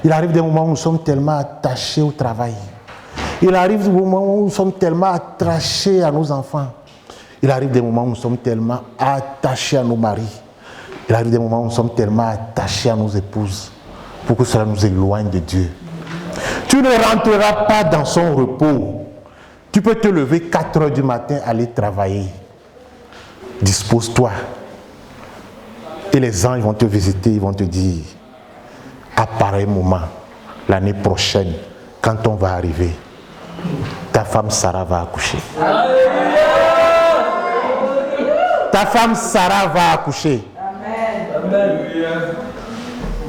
Il arrive des moments où nous sommes tellement attachés au travail. Il arrive des moments où nous sommes tellement attachés à nos enfants. Il arrive des moments où nous sommes tellement attachés à nos maris. Il arrive des moments où nous sommes tellement attachés à nos épouses pour que cela nous éloigne de Dieu. Tu ne rentreras pas dans son repos. Tu peux te lever 4 heures du matin, aller travailler. Dispose-toi. Et les anges vont te visiter, ils vont te dire, à pareil moment, l'année prochaine, quand on va arriver, ta femme Sarah va accoucher. Ta femme Sarah va accoucher. Amen.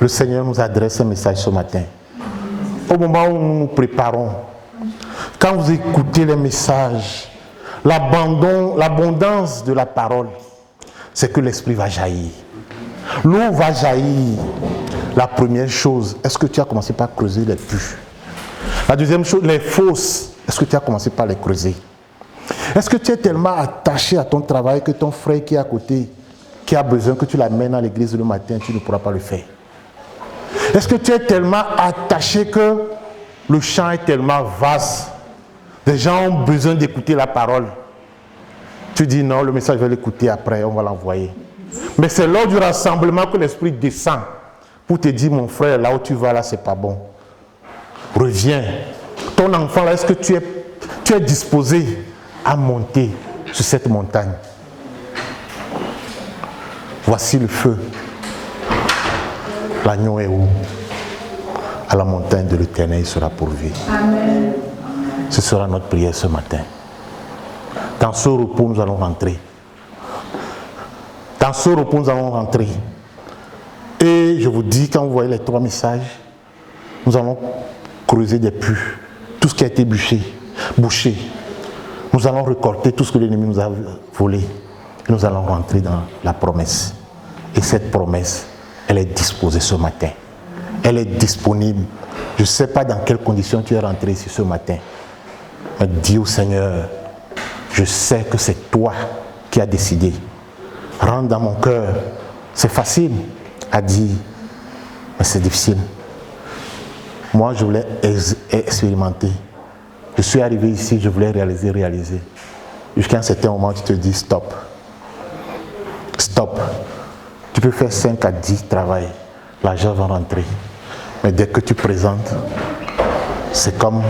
Le Seigneur nous adresse un message ce matin. Au moment où nous nous préparons, quand vous écoutez les messages, l'abondance de la parole, c'est que l'esprit va jaillir. L'eau va jaillir. La première chose, est-ce que tu as commencé par creuser les puits? La deuxième chose, les fosses, est-ce que tu as commencé par les creuser? Est-ce que tu es tellement attaché à ton travail que ton frère qui est à côté, qui a besoin que tu l'amènes à l'église le matin, tu ne pourras pas le faire? Est-ce que tu es tellement attaché que le champ est tellement vaste, les gens ont besoin d'écouter la parole? Tu dis non, le message je vais l'écouter après, on va l'envoyer. Mais c'est lors du rassemblement que l'esprit descend pour te dire, mon frère, là où tu vas, là, c'est pas bon. Reviens. Ton enfant, là, est-ce que tu es disposé à monter sur cette montagne? Voici le feu. L'agneau est où? À la montagne de l'Éternel, il sera pourvu. Amen. Ce sera notre prière ce matin. Dans ce repos, nous allons rentrer. Dans ce repos, nous allons rentrer. Et je vous dis, quand vous voyez les 3 messages, nous allons creuser des puits. Tout ce qui a été bouché. Nous allons récolter tout ce que l'ennemi nous a volé. Et nous allons rentrer dans la promesse. Et cette promesse, elle est disposée ce matin. Elle est disponible. Je ne sais pas dans quelles conditions tu es rentré ici ce matin. Mais dis au Seigneur, je sais que c'est toi qui as décidé. Rentre dans mon cœur. C'est facile à dire, mais c'est difficile. Moi, je voulais expérimenter. Je suis arrivé ici, je voulais réaliser. Jusqu'à un certain moment, tu te dis stop. Stop. Tu peux faire 5 à 10 travail. L'argent va rentrer. Mais dès que tu présentes, c'est comme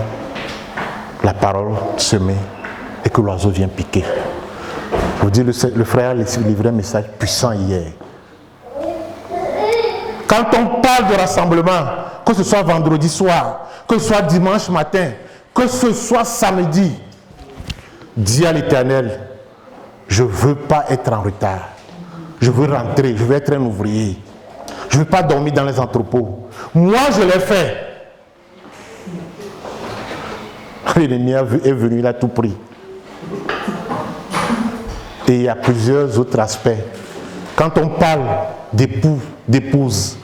la parole semée et que l'oiseau vient piquer. Je vous dis, le frère a livré un message puissant hier. Quand on parle de rassemblement, que ce soit vendredi soir, que ce soit dimanche matin, que ce soit samedi, dis à l'Éternel, je ne veux pas être en retard. Je veux rentrer, je veux être un ouvrier. Je ne veux pas dormir dans les entrepôts. Moi, je l'ai fait. L'ennemi est venu, il a tout pris. Et il y a plusieurs autres aspects. Quand on parle d'époux, d'épouse,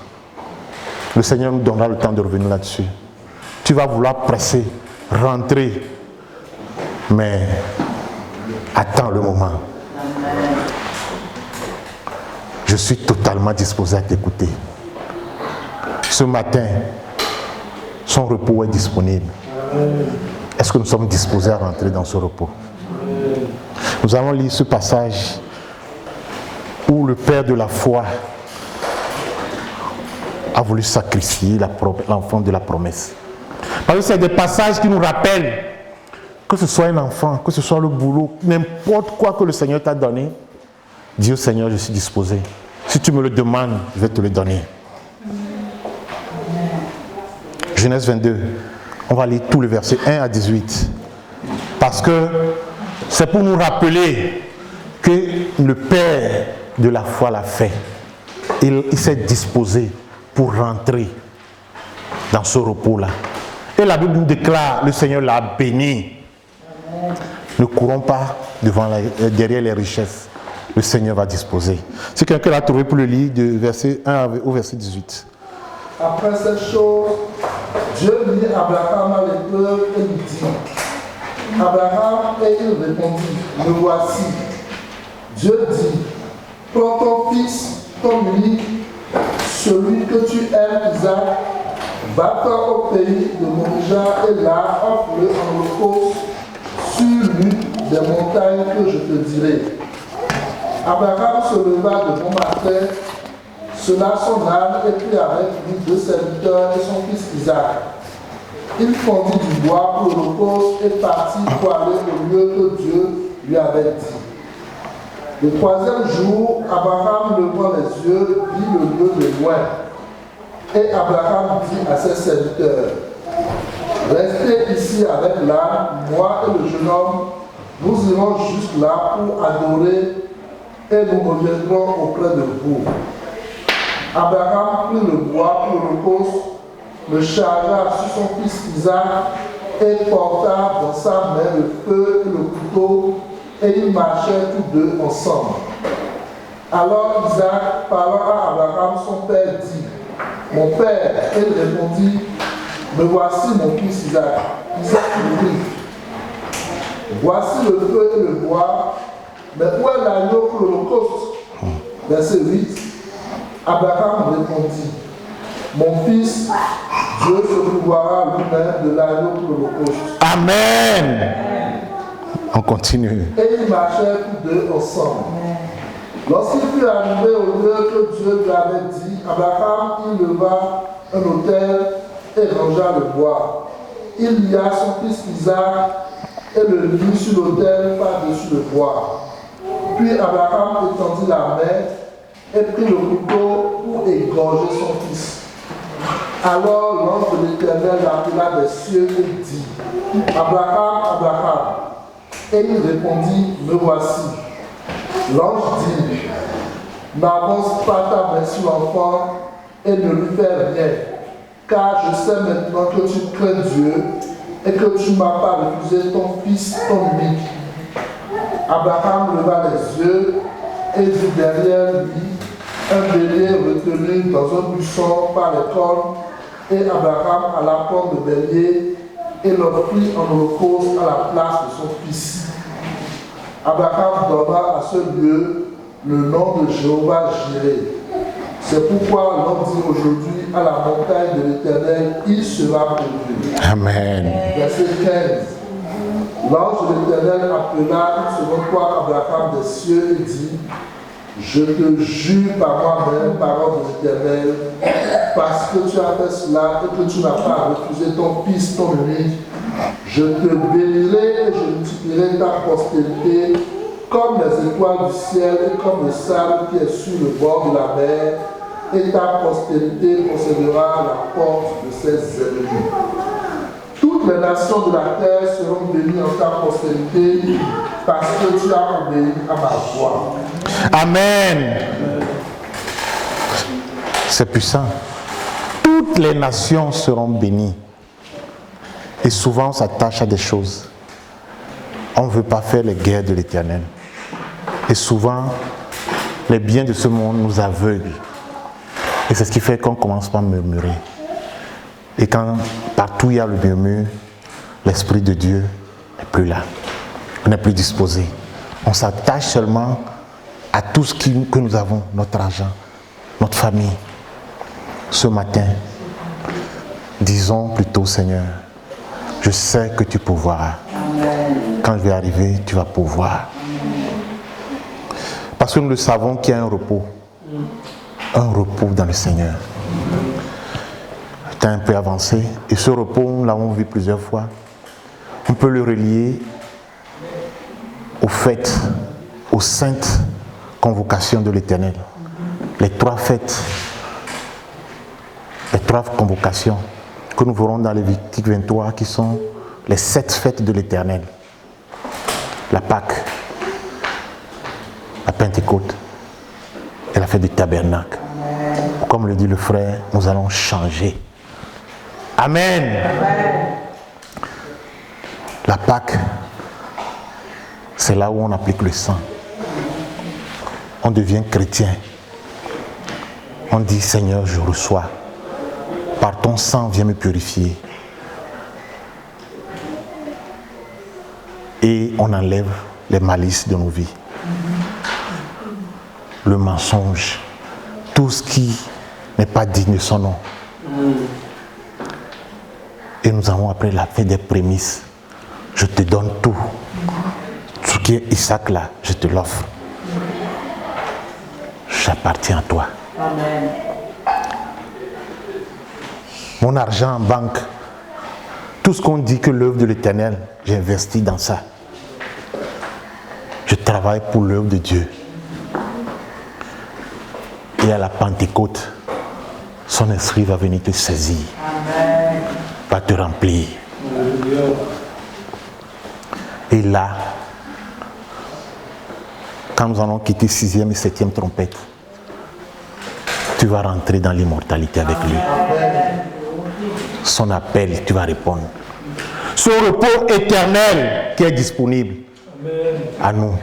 le Seigneur nous donnera le temps de revenir là-dessus. Tu vas vouloir presser, rentrer, mais attends le moment. Je suis totalement disposé à t'écouter. Ce matin, son repos est disponible. Est-ce que nous sommes disposés à rentrer dans ce repos? Nous allons lire ce passage où le père de la foi a voulu sacrifier l'enfant de la promesse. Parce que c'est des passages qui nous rappellent que ce soit un enfant, que ce soit le boulot, n'importe quoi que le Seigneur t'a donné, dis au Seigneur, je suis disposé. Si tu me le demandes, je vais te le donner. Genèse 22, on va lire tout le verset 1 à 18. Parce que c'est pour nous rappeler que le Père de la foi l'a fait. Il s'est disposé pour rentrer dans ce repos-là. Et la Bible nous déclare, le Seigneur l'a béni. Ne courons pas derrière les richesses. Le Seigneur va disposer. Si quelqu'un l'a trouvé pour le lire de verset 1 au verset 18. Après ces choses, Dieu mit Abraham à l'épreuve et lui dit, Abraham, et il répondit, me voici. Dieu dit, prends ton fils, ton unique, celui que tu aimes, Isaac, Va-t'en au pays de Morija et là, offre-le en holocauste sur l'une des montagnes que je te dirai. Abraham se leva de bon matin, sela son âne et prit avec lui 2 serviteurs et son fils Isaac. Il fondit du bois pour l'holocauste et partit pour aller au lieu que Dieu lui avait dit. Le 3e jour, Abraham levant les yeux, vit le lieu de loin. Et Abraham dit à ses serviteurs, restez ici avec l'âne, moi et le jeune homme, nous irons juste là pour adorer et nous reviendrons auprès de vous. Abraham prit le bois pour l'holocauste, le chargea sur son fils Isaac et porta dans sa main le feu et le couteau, et ils marchaient tous deux ensemble. Alors Isaac, parlant à Abraham, son père, dit, mon père, et il répondit, me voici mon fils Isaac. Isaac lui dit, voici le feu et le bois, mais où est l'agneau pour l'holocauste? Verset 8. Abraham répondit, mon fils, Dieu se pourvoira lui-même de l'agneau pour l'holocauste. Amen. On continue. Et ils marchèrent tous deux ensemble. Lorsqu'il fut arrivé au lieu que Dieu lui avait dit, Abraham y leva un autel et rangea le bois. Il lia son fils Isaac et le mit sur l'autel par-dessus le bois. Puis Abraham étendit la main et prit le couteau pour égorger son fils. Alors l'ange de l'Éternel l'appela des cieux et dit, Abraham, Abraham. Et il répondit, me voici. L'ange dit, n'avance pas ta main sur l'enfant et ne lui fais rien, car je sais maintenant que tu crains Dieu et que tu ne m'as pas refusé ton fils, ton unique. Abraham leva les yeux et vit derrière lui un bélier retenu dans un buisson par les cornes, et Abraham alla prendre le bélier et l'offrit en holocauste à la place de son fils. Abraham donna à ce lieu le nom de Jéhovah Jireh. C'est pourquoi l'on dit aujourd'hui à la montagne de l'Éternel, il sera pourvu. Amen. Verset 15. L'ange de l'Éternel appela une seconde fois Abraham des cieux et dit, je te jure par moi-même, parole de l'Éternel, parce que tu as fait cela et que tu n'as pas refusé ton fils, ton unique, je te bénirai et je multiplierai ta postérité comme les étoiles du ciel et comme le sable qui est sur le bord de la mer, et ta postérité possédera la porte de ses ennemis. Toutes les nations de la terre seront bénies en ta postérité parce que tu as obéi à ma voix. Amen. C'est puissant. Toutes les nations seront bénies. Et souvent on s'attache à des choses. On ne veut pas faire les guerres de l'Éternel. Et souvent, les biens de ce monde nous aveuglent. Et c'est ce qui fait qu'on commence par murmurer. Et quand partout il y a le murmure, l'Esprit de Dieu n'est plus là. On n'est plus disposé. On s'attache seulement à tout ce que nous avons, notre argent, notre famille. Ce matin, disons plutôt, Seigneur, je sais que tu pourvoiras. Quand je vais arriver, tu vas pourvoir. Parce que nous le savons qu'il y a un repos dans le Seigneur. C'est un peu avancé. Et ce repos, nous l'avons vu plusieurs fois. On peut le relier aux fêtes, aux saintes convocations de l'Éternel. Les 3 fêtes, les 3 convocations que nous verrons dans Lévitique 23, qui sont les 7 fêtes de l'Éternel. La Pâque, la Pentecôte et la fête du tabernacle. Comme le dit le frère, nous allons changer. Amen. La Pâque, c'est là où on applique le sang. On devient chrétien. On dit, Seigneur, je reçois. Par ton sang, viens me purifier. Et on enlève les malices de nos vies. Le mensonge. Tout ce qui n'est pas digne de son nom. Et nous avons après la fête des prémices. Je te donne tout. Ce qui est Isaac là, je te l'offre. J'appartiens à toi. Amen. Mon argent en banque, tout ce qu'on dit que l'œuvre de l'Éternel, j'investis dans ça. Je travaille pour l'œuvre de Dieu. Et à la Pentecôte, son esprit va venir te saisir. Amen. Va te remplir. Et là, quand nous allons quitter 6e et 7e trompette, tu vas rentrer dans l'immortalité avec lui. Son appel, tu vas répondre. Ce repos éternel qui est disponible à nous.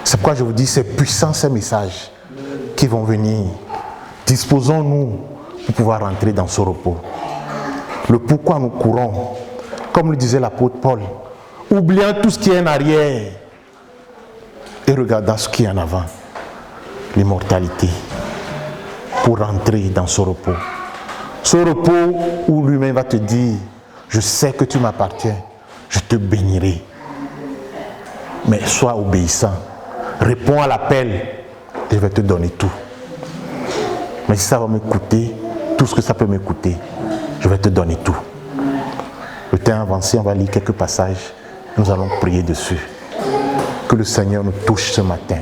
C'est pourquoi je vous dis, c'est puissant ces messages qui vont venir. Disposons-nous pour pouvoir rentrer dans ce repos. Le pourquoi nous courons, comme le disait l'apôtre Paul, oubliant tout ce qui est en arrière et regardant ce qui est en avant. L'immortalité, pour rentrer dans ce repos. Ce repos où lui-même va te dire, je sais que tu m'appartiens, je te bénirai. Mais sois obéissant, réponds à l'appel et je vais te donner tout. Mais si ça va me coûter, tout ce que ça peut me coûter, je vais te donner tout. Le temps avancé, on va lire quelques passages, nous allons prier dessus. Que le Seigneur nous touche ce matin.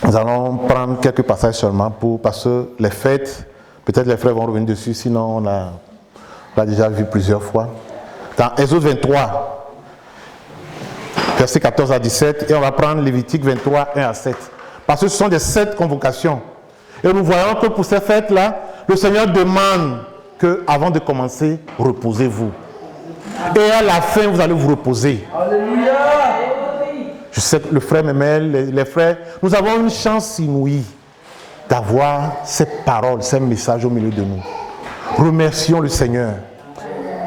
Nous allons prendre quelques passages seulement parce que les fêtes, peut-être les frères vont revenir dessus, sinon on l'a déjà vu plusieurs fois. Dans Exode 23, versets 14 à 17, et on va prendre Lévitique 23, 1 à 7. Parce que ce sont des 7 convocations. Et nous voyons que pour ces fêtes-là, le Seigneur demande que, avant de commencer, reposez-vous. Et à la fin, vous allez vous reposer. Alléluia. Je sais que le frère Memel, les frères, nous avons une chance inouïe d'avoir ces paroles, ces messages au milieu de nous. Remercions le Seigneur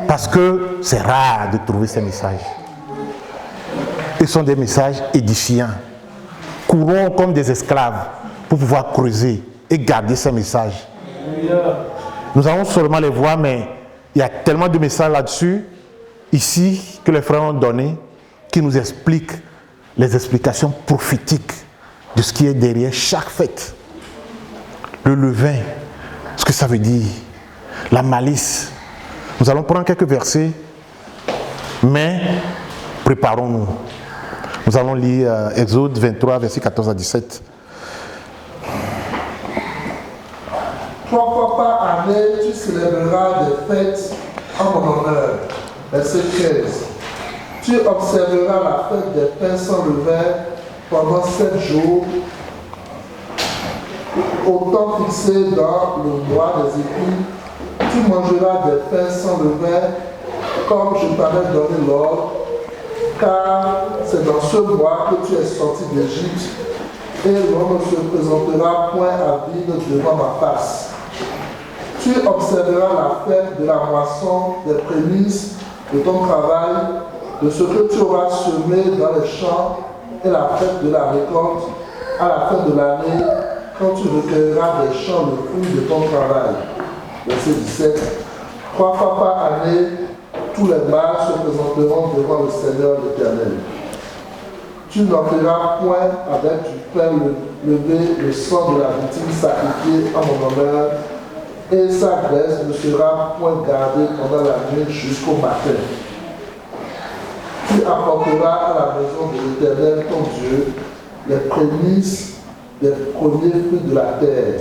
parce que c'est rare de trouver ces messages. Ils sont des messages édifiants. Courons comme des esclaves pour pouvoir creuser et garder ces messages. Nous allons seulement les voir, mais il y a tellement de messages là-dessus, ici, que les frères ont donné, qui nous expliquent les explications prophétiques de ce qui est derrière chaque fête. Le levain, ce que ça veut dire, la malice. Nous allons prendre quelques versets, mais préparons-nous. Nous allons lire Exode 23, versets 14 à 17. 3 fois par année, tu célébreras des fêtes en mon honneur. Verset 13. Tu observeras la fête des pains sans levain pendant 7 jours, au temps fixé dans le mois des épis. Tu mangeras des pains sans levain, comme je t'avais donné l'ordre, car c'est dans ce mois que tu es sorti d'Égypte, et l'on ne se présentera point à vide devant ma face. Tu observeras la fête de la moisson, des prémices de ton travail, de ce que tu auras semé dans les champs, et la fête de la récolte à la fin de l'année, quand tu recueilleras des champs le fruit de ton travail. Verset 17. 3 fois par année, tous les mâles se présenteront devant le Seigneur l'Éternel. Tu n'enverras point avec du pain levé le sang de la victime sacrifiée en mon honneur, et sa graisse ne sera point gardée pendant la nuit jusqu'au matin. Tu apporteras à la maison de l'Éternel ton Dieu les prémices des premiers fruits de la terre.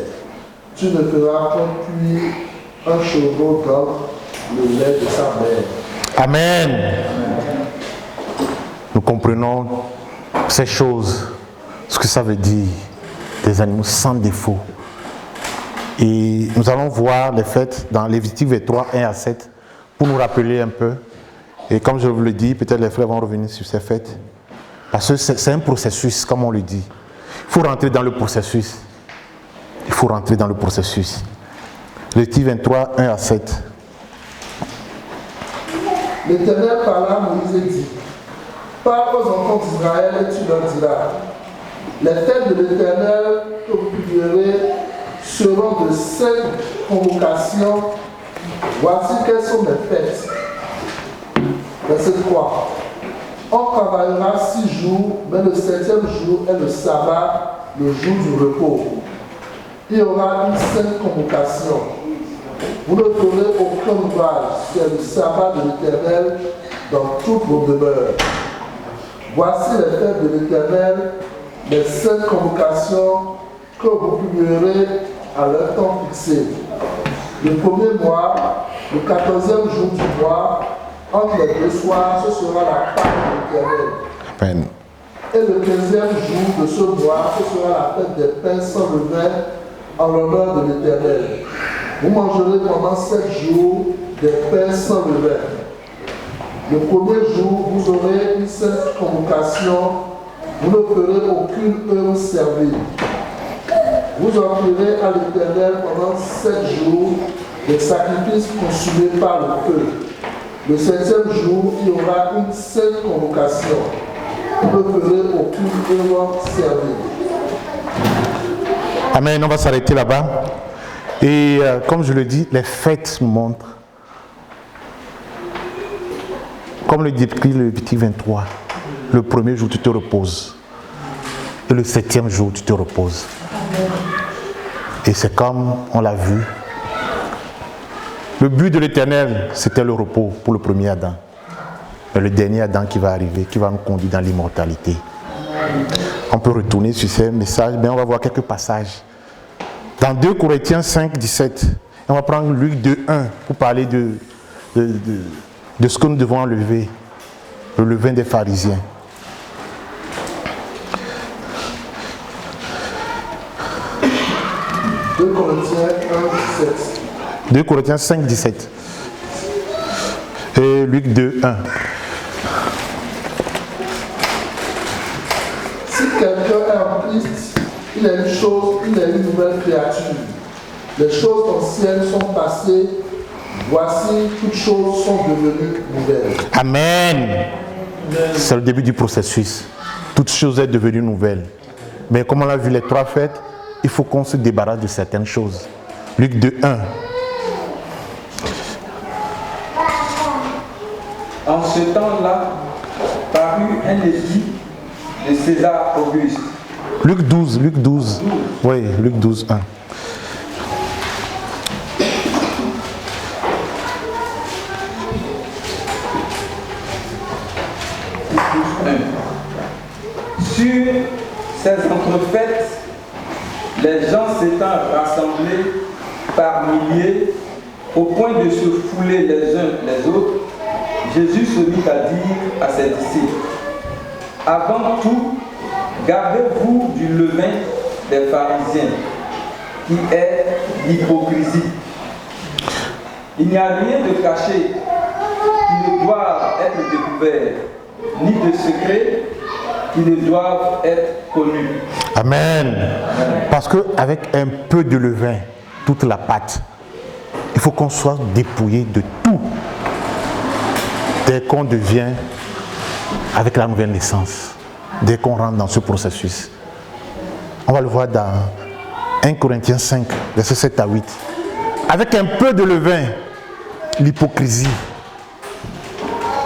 Tu ne feras point cuire un chevreau dans le lait de sa mère. Amen. Nous comprenons ces choses, ce que ça veut dire, des animaux sans défaut. Et nous allons voir les fêtes dans Lévitique 23, 1 à 7, pour nous rappeler un peu. Et comme je vous le dis, peut-être les frères vont revenir sur ces fêtes. Parce que c'est un processus, comme on le dit. Il faut rentrer dans le processus. Il faut rentrer dans le processus. Lévitique 23, 1 à 7. L'Éternel parla à Moïse et dit, parle aux enfants d'Israël et tu leur diras, Les fêtes de l'Éternel que vous publierez seront de 5 convocations. Voici quelles sont les fêtes. Verset 3. On travaillera 6 jours, mais le 7e jour est le sabbat, le jour du repos. Il y aura une sainte convocation. Vous ne ferez aucun ouvrage, c'est le sabbat de l'Éternel dans toutes vos demeures. Voici les fêtes de l'Éternel, les saintes convocations que vous publierez à leur temps fixé. Le premier mois, le 14e jour du mois, entre les 2 soirs, ce sera la Pâque de l'Éternel. Amen. Et le 15e jour de ce mois, ce sera la fête des pains sans levain en l'honneur de l'Éternel. Vous mangerez pendant 7 jours des pains sans levain. Le premier jour, vous aurez une sainte convocation. Vous ne ferez aucune heure servie. Vous offrirez à l'Éternel pendant 7 jours des sacrifices consumés par le feu. Le 7e jour, il y aura une sainte convocation. Vous ne ferez aucune heure servie. Amen. On va s'arrêter là-bas. Et comme je le dis, les fêtes nous montrent, comme le décrit le Lévitique 23, le premier jour tu te reposes et le 7e jour tu te reposes. Et c'est comme on l'a vu, le but de l'Éternel c'était le repos pour le premier Adam, mais le dernier Adam qui va arriver, qui va nous conduire dans l'immortalité. On peut retourner sur ces messages, mais on va voir quelques passages. Dans 2 Corinthiens 5, 17, on va prendre Luc 2, 1 pour parler de ce que nous devons enlever, le levain des pharisiens. « 2 Corinthiens 1, 17. 2 Corinthiens 5, 17. Et Luc 2, 1. Si quelqu'un est en Christ, il est une nouvelle créature. Les choses anciennes sont passées. Voici, toutes choses sont devenues nouvelles. Amen. C'est le début du processus. Toutes choses sont devenues nouvelles. Mais comme on l'a vu les 3 fêtes, il faut qu'on se débarrasse de certaines choses. Luc 2, 1. En ce temps-là, parut un édit de César Auguste. Luc 12, Luc 12. Oui, Luc 12, 1. Sur ces entrefaites, les gens s'étant rassemblés par milliers, au point de se fouler les uns les autres, Jésus se mit à dire à ses disciples: avant tout, gardez-vous du levain des pharisiens, qui est l'hypocrisie. Il n'y a rien de caché qui ne doit être découvert, ni de secret qui ne doivent être connus. Amen. Parce qu'avec un peu de levain, toute la pâte, il faut qu'on soit dépouillé de tout. Dès qu'on devient, avec la nouvelle naissance, dès qu'on rentre dans ce processus. On va le voir dans 1 Corinthiens 5, versets 7 à 8. Avec un peu de levain, l'hypocrisie,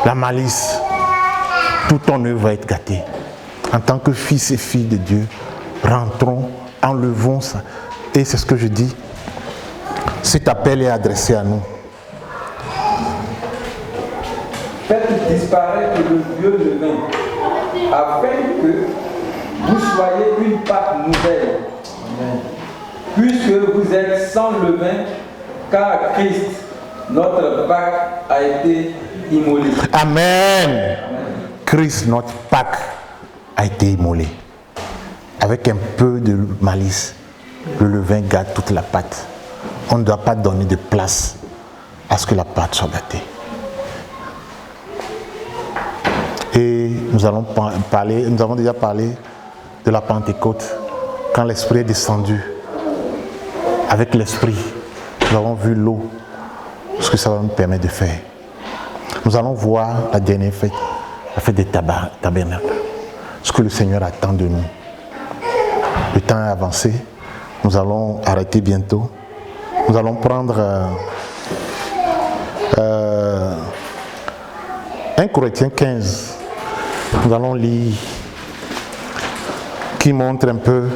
la malice, tout ton œuvre va être gâté. En tant que fils et filles de Dieu, rentrons, enlevons ça. Et c'est ce que je dis. Cet appel est adressé à nous. Faites disparaître le vieux levain, afin que vous soyez une pâte nouvelle. Puisque vous êtes sans levain, car Christ, notre Pâque, a été immolé. Amen. Christ, notre Pâque, a été immolé. Avec un peu de malice, le levain gâte toute la pâte. On ne doit pas donner de place à ce que la pâte soit gâtée. Et nous avons déjà parlé de la Pentecôte, quand l'Esprit est descendu. Avec l'Esprit, nous avons vu l'eau, ce que ça va nous permettre de faire. Nous allons voir la dernière fête, la fête des tabernacles, ce que le Seigneur attend de nous. Le temps est avancé. Nous allons arrêter bientôt. Nous allons prendre 1 Corinthiens 15. Nous allons lire qui montre un peu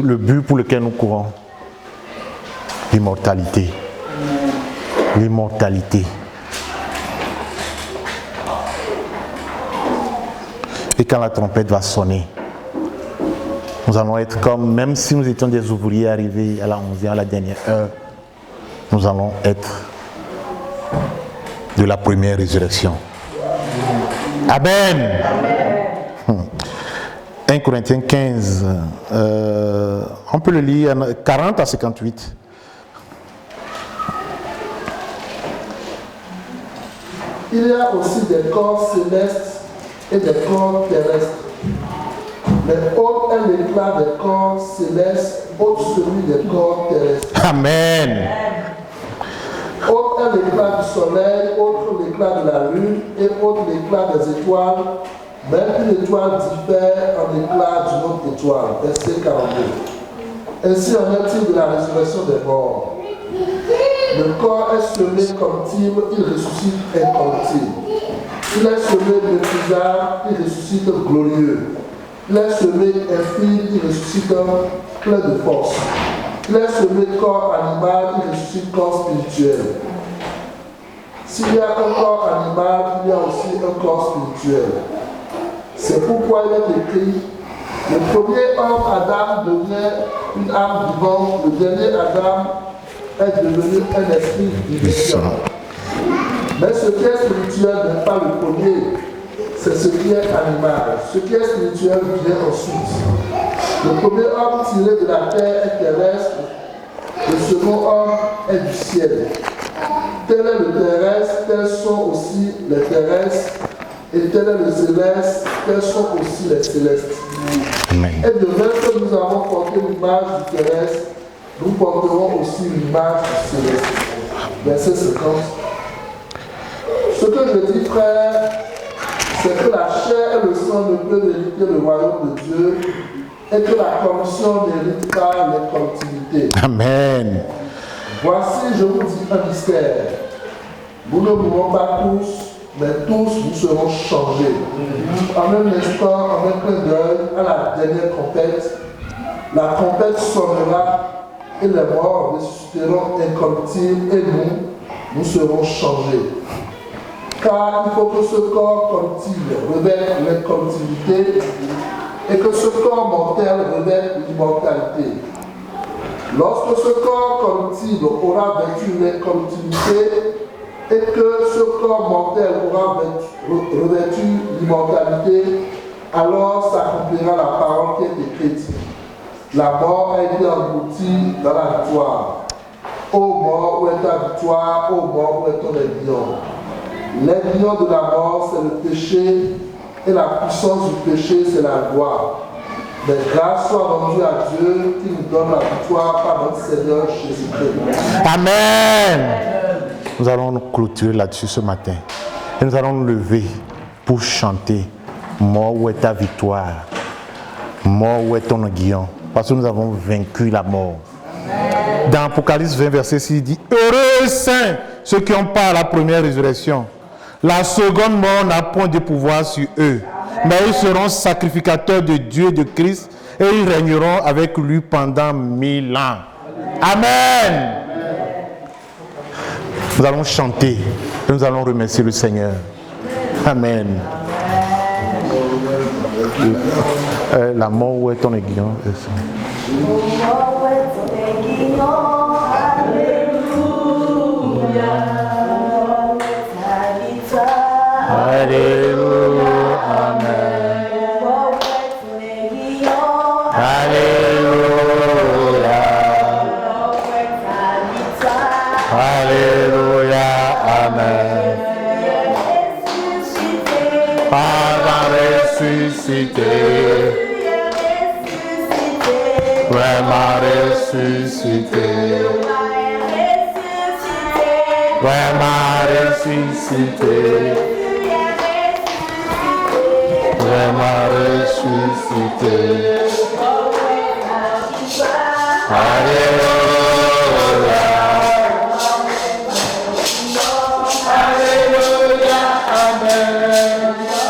le but pour lequel nous courons. L'immortalité. L'immortalité. Et quand la trompette va sonner, nous allons être comme, même si nous étions des ouvriers arrivés à la 11e, à la dernière heure, nous allons être de la première résurrection. Amen. 1 Corinthiens 15, on peut le lire 40 à 58. Il y a aussi des corps célestes et des corps terrestres. Mais autre est l'éclat des corps célestes, autre celui des corps terrestres. Amen. Autre est l'éclat du soleil, autre l'éclat de la lune, et autre l'éclat des étoiles. Même une étoile diffère en éclat d'une autre étoile. Verset 42. Ainsi en est-il de la résurrection des morts. Le corps est semé corruptible, il ressuscite incorruptible. Il est semé méprisable, il ressuscite glorieux. Il est semé infime, il ressuscite plein de force. Il est semé corps animal, il ressuscite corps spirituel. S'il y a un corps animal, il y a aussi un corps spirituel. C'est pourquoi il est écrit, le premier homme, Adam, devient une âme vivante, le dernier Adam est devenu un esprit vivifiant. Mais ce qui est spirituel n'est pas le premier, c'est ce qui est animal. Ce qui est spirituel vient ensuite. Le premier homme tiré de la terre est terrestre, le second homme est du ciel. Tel est le terrestre, tels sont aussi les terrestres, et tel est le céleste, tels sont aussi les célestes. Amen. Et de même que nous avons porté l'image du terrestre, nous porterons aussi l'image du céleste. Verset 50. Ce que je dis, frère, c'est que la chair et le sang ne peuvent hériter le royaume de Dieu et que la corruption n'hérite pas l'incorruptibilité. Amen. Voici, je vous dis un mystère. Nous ne mourrons pas tous, mais tous nous serons changés. En un instant, en un clin d'œil, à la dernière trompette, la trompette sonnera et les morts ressusciteront incorruptibles et nous serons changés. Car il faut que ce corps corruptible revête l'incorruptibilité et que ce corps mortel revête l'immortalité. Lorsque ce corps corruptible aura vêtu l'incorruptibilité et que ce corps mortel aura revêtu l'immortalité, alors s'accomplira la parole qui est écrite. La mort a été engloutie dans la victoire. Ô mort, où est ta victoire? Ô mort, où est ton aiguillon? L'aiguillon de la mort, c'est le péché, et la puissance du péché, c'est la loi. Mais grâce soit rendue à Dieu qui nous donne la victoire par notre Seigneur Jésus-Christ. Amen. Nous allons nous clôturer là-dessus ce matin. Et nous allons nous lever pour chanter. Mort, où est ta victoire? Mort, où est ton aiguillon? Parce que nous avons vaincu la mort. Dans Apocalypse 20, verset 6, il dit: heureux saints ceux qui ont part à la première résurrection. La seconde mort n'a point de pouvoir sur eux, mais ils seront sacrificateurs de Dieu et de Christ, et ils régneront avec lui pendant 1000 ans. Amen. Nous allons chanter et nous allons remercier le Seigneur. Amen. La mort, où est ton aiguillon? Alléluia, Amen. Alléluia. Alléluia, Amen. Va ressusciter. Vraiment ressuscité. Vraiment ressuscité. m'a ressuscité. Alléluia. Alléluia. Amen.